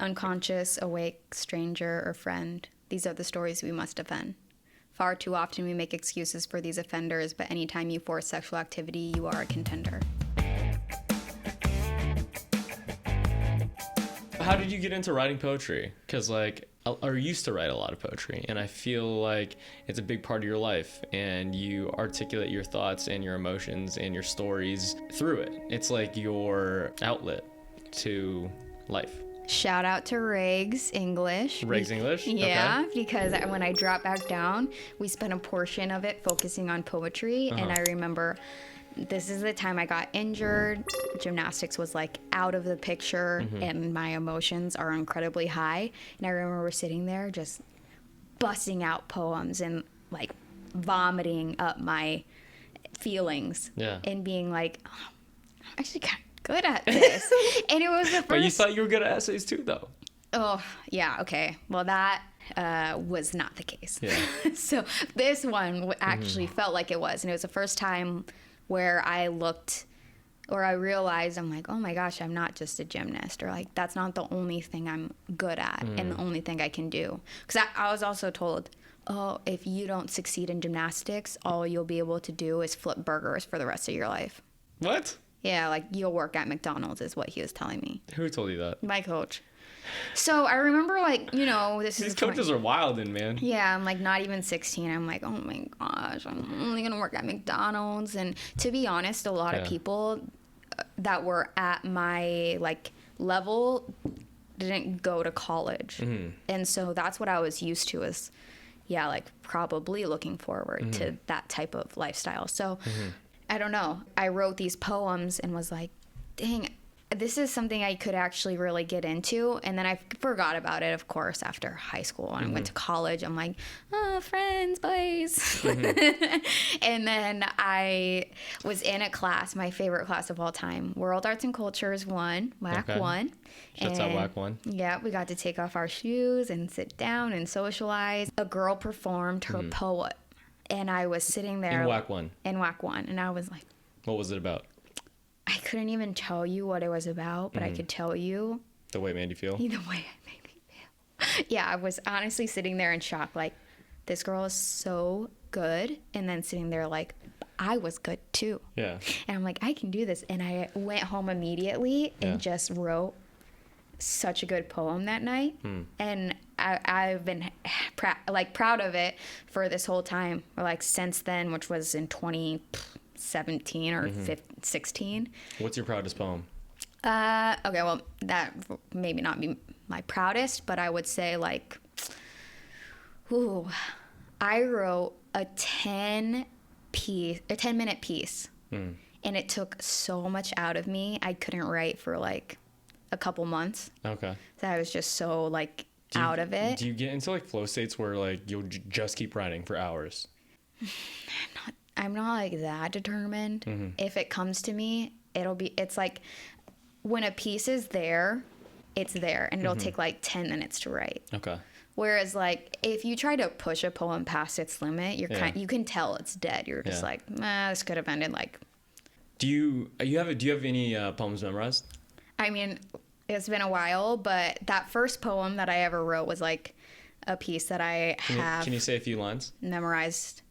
Unconscious, awake, stranger, or friend. These are the stories we must defend. Far too often we make excuses for these offenders, but anytime you force sexual activity, you are a contender. How did you get into writing poetry? Because, like, I used to write a lot of poetry, and I feel like it's a big part of your life, and you articulate your thoughts and your emotions and your stories through it. It's like your outlet to life. Shout out to Riggs English. Riggs English? Yeah, Okay. because when I dropped back down, we spent a portion of it focusing on poetry, and I remember this is the time I got injured. Gymnastics was like out of the picture, and my emotions are incredibly high. And I remember sitting there just busting out poems and like vomiting up my feelings and being like, oh, I'm actually kind of good at this. And it was the first. But you thought you were good at essays too, though. Oh, yeah. Okay. Well, that was not the case. Yeah. So this one actually felt like it was. And it was the first time where I looked or I realized, I'm like, oh my gosh, I'm not just a gymnast, or like, that's not the only thing I'm good at and the only thing I can do. Because I was also told, oh, if you don't succeed in gymnastics, all you'll be able to do is flip burgers for the rest of your life. What? Yeah, like you'll work at McDonald's is what he was telling me. Who told you that? My coach. So I remember, like, you know, These coaches are wildin', man. Yeah, I'm like not even 16. I'm like, oh my gosh, I'm only gonna work at McDonald's. And to be honest, a lot of people that were at my like level didn't go to college, and so that's what I was used to. Is like probably looking forward to that type of lifestyle. So I don't know. I wrote these poems and was like, dang, this is something I could actually really get into. And then I forgot about it, of course, after high school. And I went to college. I'm like, oh, friends, boys. And then I was in a class, my favorite class of all time, World Arts and Cultures 1, WAC 1. That's at WAC 1. Yeah, we got to take off our shoes and sit down and socialize. A girl performed her poem. And I was sitting there. In WAC 1. In WAC 1. And I was like, what was it about? I couldn't even tell you what it was about, but I could tell you. The way it made you feel? The way it made me feel. Yeah, I was honestly sitting there in shock. Like, this girl is so good. And then sitting there like, I was good too. Yeah. And I'm like, I can do this. And I went home immediately and just wrote such a good poem that night. And I've been proud of it for this whole time, or like since then, which was in 2017 or 16. What's your proudest poem? Okay, well, that maybe not be my proudest, but I would say like, I wrote a 10-minute piece, and it took so much out of me. I couldn't write for like a couple months. Okay. So I was just so like out of it. Do you get into like flow states where like you'll just keep writing for hours? I'm not like that determined. If it comes to me, it's like when a piece is there, it's there, and it'll take like 10 minutes to write. Okay. Whereas like if you try to push a poem past its limit, you can tell it's dead. You're just like, this could have ended like. Do you have any poems memorized? I mean, it's been a while, but that first poem that I ever wrote was like a piece that I have. Can you say a few lines? Memorized.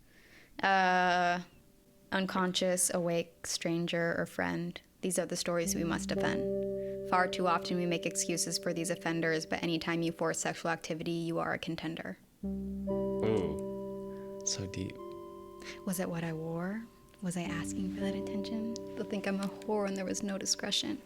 Unconscious, awake, stranger, or friend. These are the stories we must defend. Far too often we make excuses for these offenders, but anytime you force sexual activity, you are a contender. Ooh, so deep. Was it what I wore? Was I asking for that attention? They'll think I'm a whore and there was no discretion.